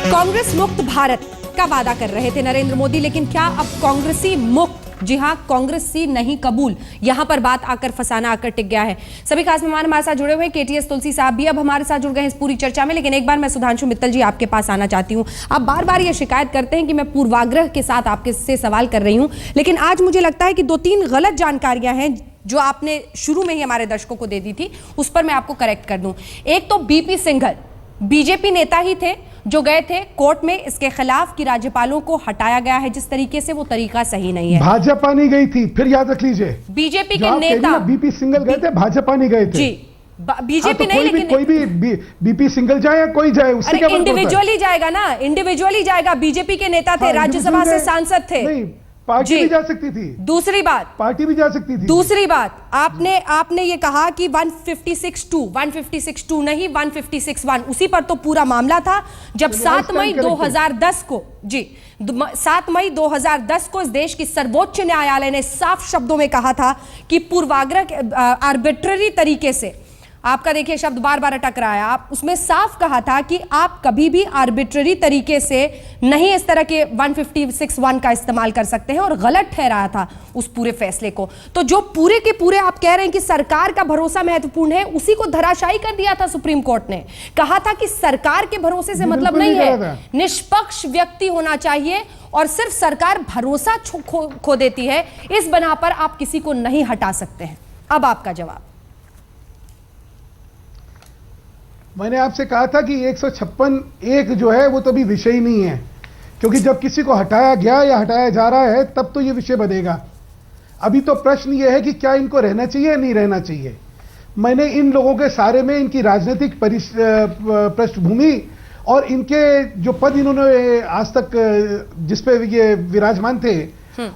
कांग्रेस मुक्त भारत का वादा कर रहे थे नरेंद्र मोदी, लेकिन क्या अब कांग्रेसी मुक्त? जी हां, कांग्रेसी नहीं कबूल, यहां पर बात आकर फसाना आकर टिक गया है। सभी खास मेहमान हमारे साथ जुड़े हुए हैं। केटीएस तुलसी साहब भी अब हमारे साथ जुड़ गए हैं इस पूरी चर्चा में। लेकिन एक बार मैं सुधांशु मित्तल जी आपके पास आना चाहती हूं। आप बार बार ये शिकायत करते हैं कि मैं पूर्वाग्रह के साथ आपके से सवाल कर रही हूं, लेकिन आज मुझे लगता है कि 2-3 गलत जानकारियां हैं जो आपने शुरू में ही हमारे दर्शकों को दे दी थी, उस पर मैं आपको करेक्ट कर दूं। एक तो बीपी सिंघल बीजेपी नेता ही थे जो गए थे कोर्ट में इसके खिलाफ कि राज्यपालों को हटाया गया है जिस तरीके से, वो तरीका सही नहीं है। भाजपा नहीं गई थी, फिर याद रख लीजिए, बीजेपी के नेता बीपी सिंघल गए थे, भाजपा नहीं गए थे जी। बीजेपी नहीं, लेकिन कोई भी बीपी सिंघल जाए या कोई जाए, उससे क्या इंडिविजुअली जाएगा ना, इंडिविजुअली जाएगा। बीजेपी के नेता थे, राज्यसभा से सांसद थे। नहीं, पार्टी भी जा सकती थी। दूसरी बात, पार्टी भी जा सकती थी। दूसरी बात, आपने ये कहा कि 156(2) नहीं 156(1) उसी पर तो पूरा मामला था जब 7 मई 2010 को 7 मई 2010 को इस देश की सर्वोच्च न्यायालय ने साफ शब्दों में कहा था कि पूर्वाग्रह आर्बिट्ररी तरीके से, आपका देखिए शब्द बार बार अटक रहा है, आप उसमें साफ कहा था कि आप कभी भी आर्बिट्ररी तरीके से नहीं इस तरह के 156(1) का इस्तेमाल कर सकते हैं, और गलत ठहराया था उस पूरे फैसले को। तो जो पूरे के पूरे आप कह रहे हैं कि सरकार का भरोसा महत्वपूर्ण है, उसी को धराशायी कर दिया था सुप्रीम कोर्ट ने। कहा था कि सरकार के भरोसे से मतलब नहीं है, निष्पक्ष व्यक्ति होना चाहिए, और सिर्फ सरकार भरोसा खो देती है, इस बना पर आप किसी को नहीं हटा सकते हैं। अब आपका जवाब। मैंने आपसे कहा था कि 156(1) जो है वो तो अभी विषय ही नहीं है, क्योंकि जब किसी को हटाया गया या हटाया जा रहा है तब तो ये विषय बनेगा। अभी तो प्रश्न ये है कि क्या इनको रहना चाहिए या नहीं रहना चाहिए। मैंने इन लोगों के सारे में इनकी राजनीतिक पृष्ठभूमि और इनके जो पद इन्होंने आज तक जिस पे ये विराजमान थे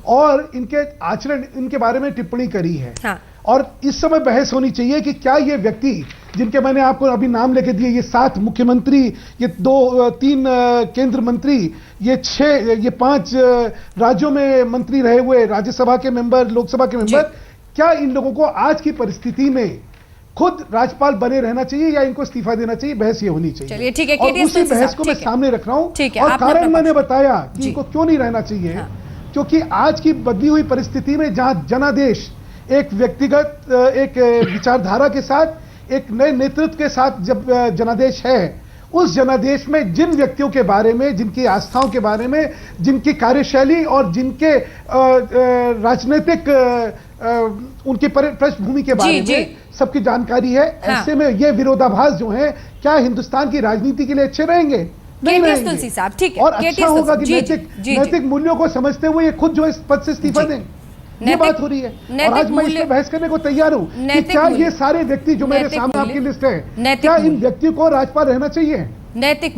और इनके आचरण, इनके बारे में टिप्पणी करी है। हाँ। और इस समय बहस होनी चाहिए कि क्या ये व्यक्ति, जिनके मैंने आपको अभी नाम लेके दिए, ये 7 मुख्यमंत्री, ये 3 केंद्र मंत्री, ये 5 राज्यों में मंत्री रहे हुए, राज्यसभा के मेंबर, लोकसभा के मेंबर, क्या इन लोगों को आज की परिस्थिति में खुद राज्यपाल बने रहना चाहिए या इनको इस्तीफा देना चाहिए? बहस ये होनी चाहिए। चलिए ठीक है, और उसी बहस को मैं सामने रख रहा हूं। और कारण मैंने बताया कि इनको क्यों नहीं रहना चाहिए, क्योंकि आज की बदली हुई परिस्थिति में जहां जनादेश एक व्यक्तिगत एक विचारधारा के साथ, एक नए नेतृत्व के साथ जब जनादेश है, उस जनादेश में जिन व्यक्तियों के बारे में, जिनकी आस्थाओं के बारे में, जिनकी कार्यशैली और जिनके राजनीतिक उनकी पृष्ठभूमि के बारे में सबकी जानकारी है, ऐसे में ये विरोधाभास जो है, क्या हिंदुस्तान की राजनीति के लिए अच्छे रहेंगे? नहीं रहेंगे। तुलसी साहब, ठीक है, और अच्छा होगा कि नैतिक मूल्यों को समझते हुए ये खुद जो इस पद से इस्तीफा दें। ये बात हो रही है, और आज मैं इस पर बहस करने को तैयार हूं कि क्या ये सारे व्यक्ति जो मेरे सामने आपकी लिस्ट है, क्या इन व्यक्तियों को राज्यपाल रहना चाहिए? नैतिक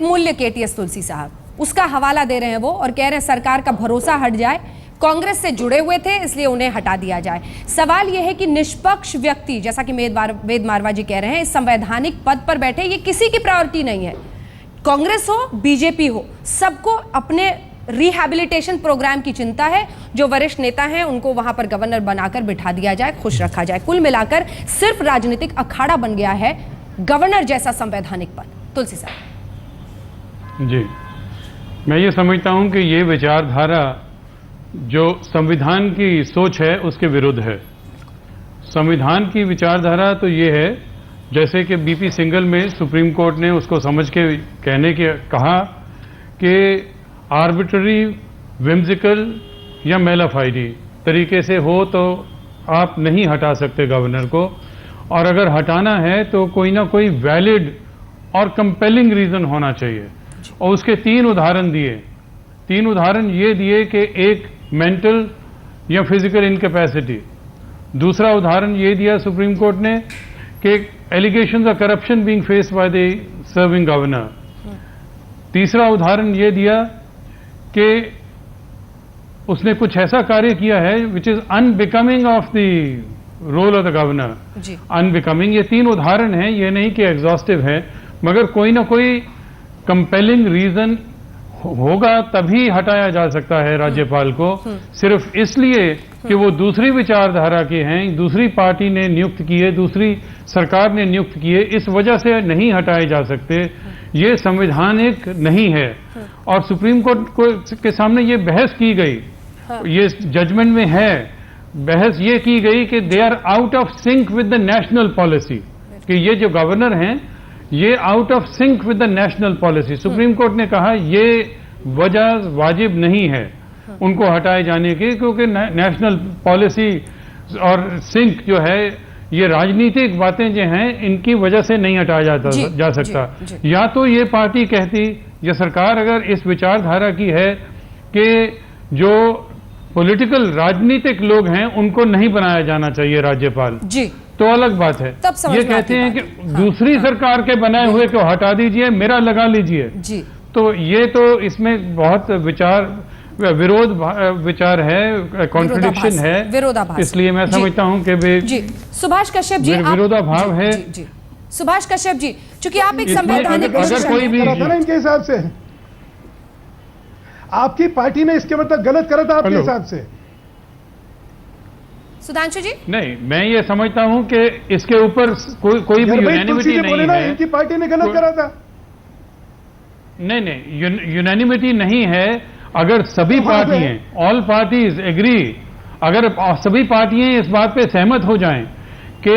मूल्य केटीएस तुलसी साहब, उसका हवाला दे रहे हैं वो, और कह रहे हैं सरकार का भरोसा हट जाए, कांग्रेस से जुड़े हुए थे इसलिए उन्हें हटा दिया जाए। सवाल यह है कि निष्पक्ष व्यक्ति, जैसा कि वेद मारवा जी कह रहे हैं, इस संवैधानिक पद पर बैठे, ये किसी की प्रायोरिटी नहीं है। कांग्रेस हो, बीजेपी हो, सबको अपने रिहैबिलिटेशन प्रोग्राम की चिंता है। जो वरिष्ठ नेता हैं उनको वहां पर गवर्नर बनाकर बिठा दिया जाए, खुश रखा जाए। कुल मिलाकर सिर्फ राजनीतिक अखाड़ा बन गया है गवर्नर जैसा संवैधानिक पद। तुलसी साहब जी, मैं ये समझता हूं कि ये विचारधारा जो संविधान की सोच है उसके विरुद्ध है। संविधान की विचारधारा तो ये है, जैसे कि बीपी सिंघल में सुप्रीम कोर्ट ने उसको समझ के कहा कि आर्बिट्ररी, विम्सिकल या मेलाफाइडी तरीके से हो तो आप नहीं हटा सकते गवर्नर को, और अगर हटाना है तो कोई ना कोई वैलिड और कंपेलिंग रीजन होना चाहिए। और उसके 3 उदाहरण दिए। 3 उदाहरण ये दिए कि एक मेंटल या फिजिकल इनकैपेसिटी, दूसरा उदाहरण ये दिया सुप्रीम कोर्ट ने कि allegations of corruption being faced by the serving governor, तीसरा उदाहरण ये दिया कि उसने कुछ ऐसा कार्य किया है which is unbecoming of the role of the governor. Unbecoming, ये 3 उदाहरण हैं, ये नहीं कि एग्जॉस्टिव है, मगर कोई ना कोई कंपेलिंग रीजन होगा तभी हटाया जा सकता है राज्यपाल को। सिर्फ इसलिए कि वो दूसरी विचारधारा के हैं, दूसरी पार्टी ने नियुक्त किए, दूसरी सरकार ने नियुक्त किए, इस वजह से नहीं हटाए जा सकते। ये संवैधानिक नहीं है। और सुप्रीम कोर्ट के सामने ये बहस की गई, ये जजमेंट में है, बहस ये की गई कि they are out of sync with the national policy, कि ये जो गवर्नर हैं ये out of sync with the national policy. Supreme Court ने कहा ये वजह वाजिब नहीं है उनको हटाए जाने की, क्योंकि नेशनल पॉलिसी और सिंक जो है ये राजनीतिक बातें जो हैं इनकी वजह से नहीं हटाया जा सकता। या तो ये पार्टी कहती या सरकार अगर इस विचारधारा की है कि जो पॉलिटिकल राजनीतिक लोग हैं उनको नहीं बनाया जाना चाहिए राज्यपाल, जी, तो अलग बात है। ये कहते हैं कि दूसरी सरकार के बनाए हुए को हटा दीजिए, मेरा लगा लीजिए, जी, तो ये तो इसमें बहुत विचार है, कॉन्ट्रडिक्शन है, विरोधाभास। इसलिए मैं समझता हूं कि जी सुभाष कश्यप जी विरोधाभाव है। जी सुभाष कश्यप जी, चूंकि आप एक संवैधानिक अगर कोई भी इनके हिसाब से आपकी पार्टी ने इसके मतलब गलत करा था आपके हिसाब से? सुधांशु जी नहीं, मैं ये समझता हूं कि इसके ऊपर कोई भी यूनानिमिटी नहीं है। इनकी पार्टी ने गलत करा था। नहीं, यूनानिमिटी नहीं है। अगर सभी पार्टियां, ऑल पार्टीज एग्री, अगर सभी पार्टियां इस बात पे सहमत हो जाएं कि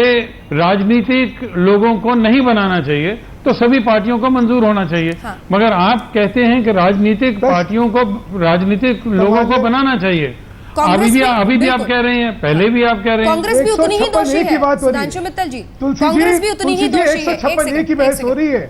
राजनीतिक लोगों को नहीं बनाना चाहिए, तो सभी पार्टियों को मंजूर होना चाहिए। मगर आप कहते हैं कि राजनीतिक पार्टियों को, राजनीतिक लोगों को बनाना चाहिए। अभी भी आप कह रहे हैं, पहले भी आप कह रहे हैं। कांग्रेस भी उतनी ही दोषी है। सुधांशु मित्तल जी, कांग्रेस भी उतनी ही दोषी है। 156 की बहस हो रही है,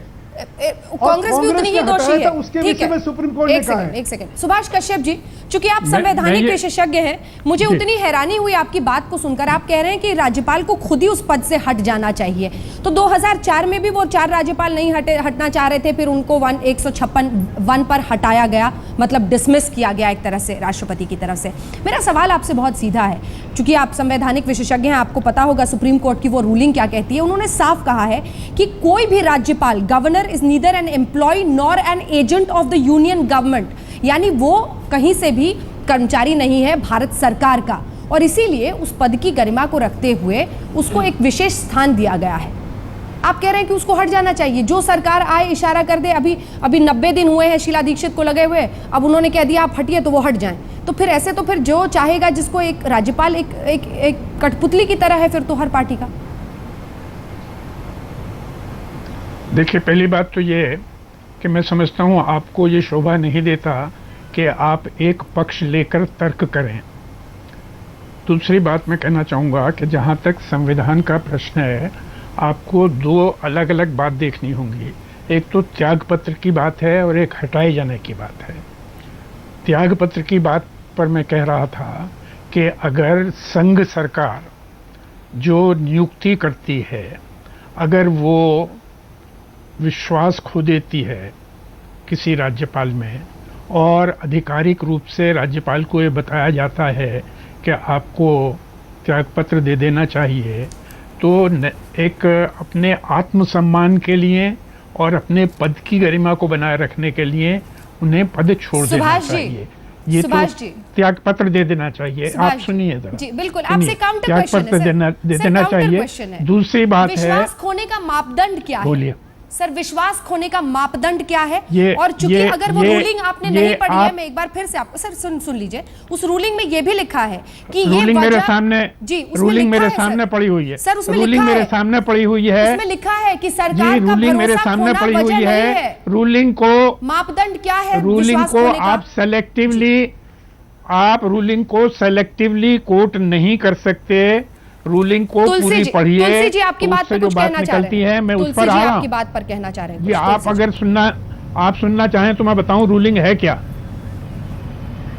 कांग्रेस भी उतनी ही दोषी है। उसके विषय में सुप्रीम कोर्ट ने कहा है। एक सेकंड सुभाष कश्यप जी, चूंकि आप संवैधानिक विशेषज्ञ हैं, मुझे उतनी हैरानी हुई आपकी बात को सुनकर। आप कह रहे हैं कि राज्यपाल को खुद ही उस पद से हट जाना चाहिए। तो 2004 में भी वो 4 राज्यपाल नहीं हटना चाह रहे थे, फिर उनको 156 पर हटाया गया, मतलब डिसमिस किया गया एक तरह से राष्ट्रपति की तरफ से। मेरा सवाल आपसे बहुत सीधा है, चूंकि आप संवैधानिक विशेषज्ञ हैं, आपको पता होगा सुप्रीम कोर्ट की वो रूलिंग क्या कहती है। उन्होंने साफ कहा है कि कोई भी राज्यपाल, governor is neither an employee nor an agent of the union government, यानी वो कहीं से भी कर्मचारी नहीं है भारत सरकार का, और इसीलिए उस पद की गरिमा को रखते हुए उसको एक विशेष स्थान दिया गया है। आप कह रहे हैं कि उसको हट जाना चाहिए, जो सरकार आए इशारा कर दे। अभी 90 दिन हुए हैं शीला दीक्षित को लगे हुए, अब उन्होंने कह दिया आप हटिए तो वो हट जाएं। तो फिर ऐसे तो फिर जो चाहेगा, जिसको एक राज्यपाल एक कठपुतली की तरह है फिर तो हर पार्टी का। देखिए, पहली बात तो ये है कि मैं समझता हूं आपको ये शोभा नहीं देता कि आप एक पक्ष लेकर तर्क करें। दूसरी बात मैं कहना चाहूँगा कि जहाँ तक संविधान का प्रश्न है, आपको 2 अलग अलग बात देखनी होंगी। एक तो त्याग पत्र की बात है और एक हटाए जाने की बात है। त्याग पत्र की बात पर मैं कह रहा था कि अगर संघ सरकार जो नियुक्ति करती है, अगर वो विश्वास खो देती है किसी राज्यपाल में, और आधिकारिक रूप से राज्यपाल को ये बताया जाता है कि आपको त्यागपत्र दे देना चाहिए, तो एक अपने आत्मसम्मान के लिए और अपने पद की गरिमा को बनाए रखने के लिए उन्हें पद छोड़ देना चाहिए। ये तो त्याग पत्र दे देना चाहिए। आप सुनिए जरा। जी बिल्कुल, आपसे काउंटर त्याग पत्र दे देना चाहिए। दूसरी बात है, विश्वास खोने का मापदंड क्या है? बोलिए सर, विश्वास खोने का मापदंड क्या है? और चूंकि अगर वो रूलिंग आपने नहीं पढ़ी है, मैं एक बार फिर से आपको सर सुन लीजिए। उस रूलिंग में ये भी लिखा है कि रूलिंग ये मेरे सामने, जी रूलिंग मेरे सामने पड़ी हुई है सर, उसमें रूलिंग मेरे सामने पड़ी हुई है। उसमें लिखा है कि सरकार का रूलिंग मेरे सामने पड़ी हुई है। रूलिंग को मापदंड क्या है? रूलिंग को आप रूलिंग को सेलेक्टिवली कोट नहीं कर सकते। रूलिंग को पूरी पढ़िए। तुलसी जी आपकी बात पर कुछ कहना चाह रहे हैं? मैं उस पर आ रहा हूं। आपकी बात पर कहना चाह रहे हैं? ये आप अगर सुनना चाहें तो मैं बताऊं रूलिंग है क्या।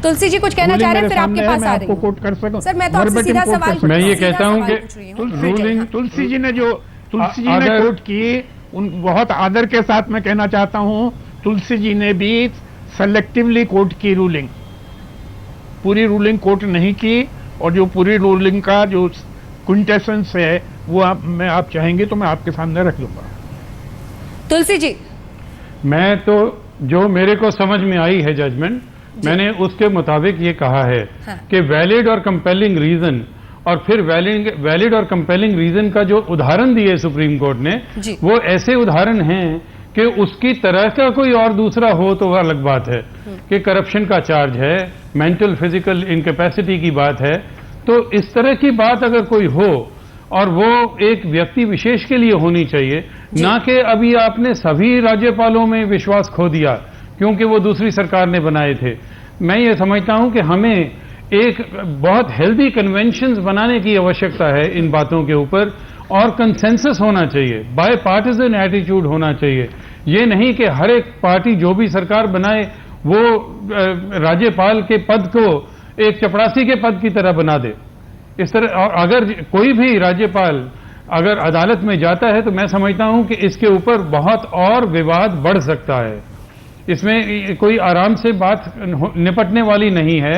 तुलसी जी कुछ कहना चाह रहे हैं, फिर आपके पास आ रही हूं। कोट कर सकूं? सर, मैं तो आपसे सीधा सवाल, मैं ये कहता हूं कि रूलिंग तुलसी जी ने कोट की, उन बहुत आदर के साथ मैं कहना चाहता हूं, तुलसी जी ने भी सेलेक्टिवली कोट की रूलिंग, पूरी रूलिंग कोट नहीं की। और जो पूरी रूलिंग का जो क्विंटेसेंस है वो आप चाहेंगे तो मैं आपके सामने रख दूंगा। तुलसी जी, मैं तो जो मेरे को समझ में आई है जजमेंट, मैंने उसके मुताबिक ये कहा है कि वैलिड और कंपेलिंग रीजन, और फिर वैलिड और कंपेलिंग रीजन का जो उदाहरण दिए सुप्रीम कोर्ट ने, वो ऐसे उदाहरण हैं कि उसकी तरह का कोई और दूसरा हो तो वह अलग बात है कि करप्शन का चार्ज है, मेंटल फिजिकल इनकैपेसिटी की बात है। तो इस तरह की बात अगर कोई हो और वो एक व्यक्ति विशेष के लिए होनी चाहिए, ना कि अभी आपने सभी राज्यपालों में विश्वास खो दिया क्योंकि वो दूसरी सरकार ने बनाए थे। मैं ये समझता हूं कि हमें एक बहुत हेल्दी कन्वेंशंस बनाने की आवश्यकता है इन बातों के ऊपर, और कंसेंसस होना चाहिए, बाय पार्टिजन एटीट्यूड होना चाहिए। ये नहीं कि हर एक पार्टी जो भी सरकार बनाए वो राज्यपाल के पद को एक चपरासी के पद की तरह बना दे। इस तरह, और अगर कोई भी राज्यपाल अगर अदालत में जाता है तो मैं समझता हूं कि इसके ऊपर बहुत और विवाद बढ़ सकता है। इसमें कोई आराम से बात निपटने वाली नहीं है,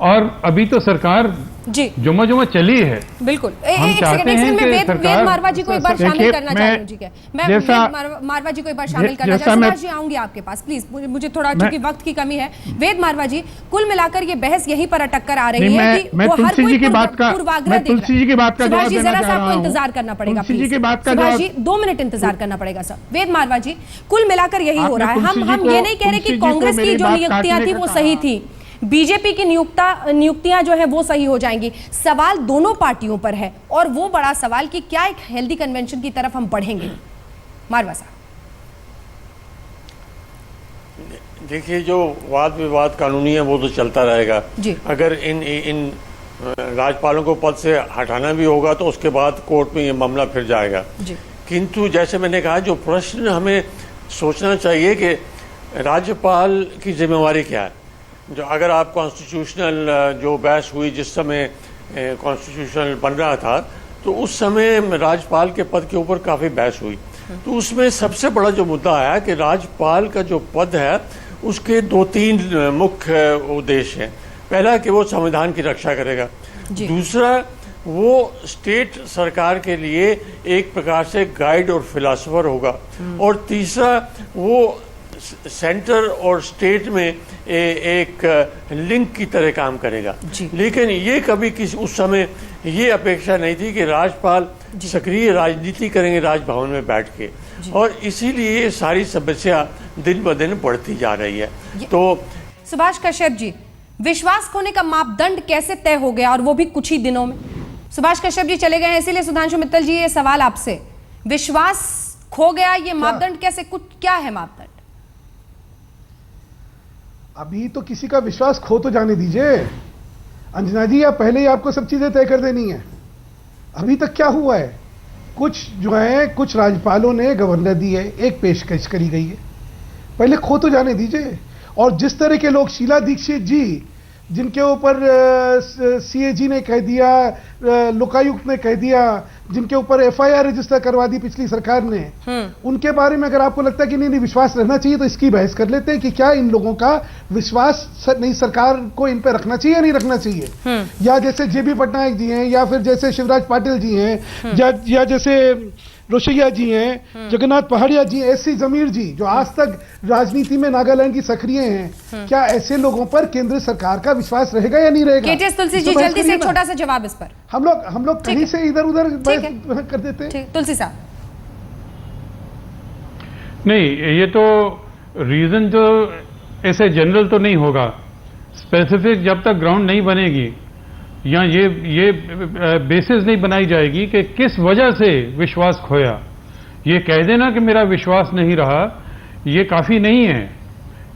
और अभी तो सरकार जी जुम्मा चली है। बिल्कुल। हम चाहते हैं कि वेद सरकार मारवा जी को एक बार शामिल करना चाहती हूँ। ठीक है, मैं वेद मारवा जी को एक बार शामिल करना चाहती हूँ। सुभाष जी आऊंगी आपके पास, प्लीज, मुझे थोड़ा क्योंकि वक्त की कमी है। वेद मारवा जी, कुल मिलाकर ये बहस यहीं पर अटक कर आ रही है कि वो हर कोई पूर्वाग्रह देख रहा है। सुभाष जी जरा सा आपको इंतजार करना पड़ेगा, सुभाष जी 2 मिनट इंतजार करना पड़ेगा सर। वेद मारवा जी, कुल मिलाकर यही हो रहा है। हम ये नहीं कह रहे कि कांग्रेस की जो नियुक्तियां थी वो सही थी, बीजेपी की नियुक्तियां जो है वो सही हो जाएंगी। सवाल दोनों पार्टियों पर है, और वो बड़ा सवाल कि क्या एक हेल्दी कन्वेंशन की तरफ हम बढ़ेंगे। मारवा साहब, देखिए, जो वाद विवाद कानूनी है वो तो चलता रहेगा जी। अगर इन राज्यपालों को पद से हटाना भी होगा तो उसके बाद कोर्ट में ये मामला फिर जाएगा जी। किंतु जैसे मैंने कहा, जो प्रश्न हमें सोचना चाहिए कि राज्यपाल की जिम्मेवारी क्या है। जो अगर आप कॉन्स्टिट्यूशनल जो बहस हुई जिस समय कॉन्स्टिट्यूशनल बन रहा था, तो उस समय राज्यपाल के पद के ऊपर काफ़ी बहस हुई। तो उसमें सबसे बड़ा जो मुद्दा आया कि राज्यपाल का जो पद है उसके 2-3 मुख्य उद्देश्य हैं। पहला कि वो संविधान की रक्षा करेगा, दूसरा वो स्टेट सरकार के लिए एक प्रकार से गाइड और फिलॉसफर होगा, और तीसरा वो सेंटर और स्टेट में एक लिंक की तरह काम करेगा। लेकिन ये कभी किसी उस समय ये अपेक्षा नहीं थी कि राज्यपाल सक्रिय राजनीति करेंगे राजभवन में बैठ के, और इसीलिए ये सारी समस्या दिन ब दिन बढ़ती जा रही है। तो सुभाष कश्यप जी, विश्वास खोने का मापदंड कैसे तय हो गया, और वो भी कुछ ही दिनों में? सुभाष कश्यप जी चले गए हैं, इसीलिए सुधांशु मित्तल जी ये सवाल आपसे, विश्वास खो गया, ये मापदंड कैसे, कुछ क्या है मापदंड? अभी तो किसी का विश्वास खो तो जाने दीजिए अंजना जी, या पहले ही आपको सब चीजें तय कर देनी है? अभी तक क्या हुआ है? कुछ जो है, कुछ राज्यपालों ने गवर्नर दी है, एक पेशकश करी गई है, पहले खो तो जाने दीजिए। और जिस तरह के लोग, शीला दीक्षित जी जिनके ऊपर सीएजी ने कह दिया, लोकायुक्त ने कह दिया, जिनके ऊपर एफआईआर रजिस्टर करवा दी पिछली सरकार ने, उनके बारे में अगर आपको लगता है कि नहीं विश्वास रहना चाहिए, तो इसकी बहस कर लेते हैं कि क्या इन लोगों का विश्वास नहीं सरकार को इन पे रखना चाहिए या नहीं रखना चाहिए। या जैसे जेबी पटनायक जी हैं, या फिर जैसे शिवराज पाटिल जी हैं, या जैसे रोशैया जी हैं, जगन्नाथ पहाड़िया जी, एससी जमीर जी जो आज तक राजनीति में नागालैंड की सक्रिय हैं, क्या ऐसे लोगों पर केंद्र सरकार का विश्वास रहेगा या नहीं रहेगा? केटीएस तुलसी जी, जल्दी से एक छोटा सा जवाब इस पर। हम लोग कहीं से इधर उधर कर देते हैं। तुलसी साहब, नहीं, ये तो रीजन जो ऐसे जनरल तो नहीं होगा, स्पेसिफिक जब तक ग्राउंड नहीं बनेगी या ये बेसिस नहीं बनाई जाएगी कि किस वजह से विश्वास खोया। ये कह देना कि मेरा विश्वास नहीं रहा, ये काफी नहीं है।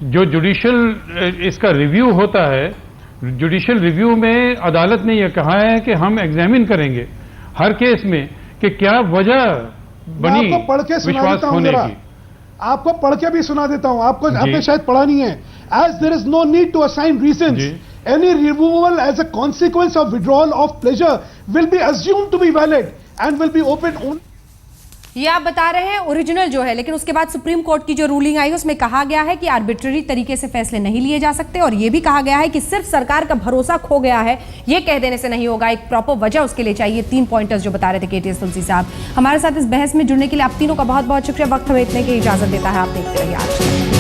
जो जुडिशियल इसका रिव्यू होता है, जुडिशियल रिव्यू में अदालत ने यह कहा है कि हम एग्जामिन करेंगे हर केस में कि क्या वजह बनी विश्वास खोने की। आपको पढ़ के भी सुना देता हूं, आपने शायद पढ़ा नहीं है। As there is no need to assign reasons, any removal as a consequence of withdrawal of pleasure will be assumed to be valid and will be open only। ये आप बता रहे हैं ओरिजिनल जो है, लेकिन उसके बाद सुप्रीम कोर्ट की जो रूलिंग आई उसमें कहा गया है कि आर्बिट्ररी तरीके से फैसले नहीं लिए जा सकते, और ये भी कहा गया है कि सिर्फ सरकार का भरोसा खो गया है ये कह देने से नहीं होगा, एक प्रॉपर वजह उसके लिए चाहिए। 3 पॉइंटर्स जो बता रहे थे केटीएस तुलसी साहब। हमारे साथ इस बहस में जुड़ने के लिए आप तीनों का बहुत बहुत शुक्रिया। वक्त हमें इतने की इजाजत देता है, आप देखते रहिए आज।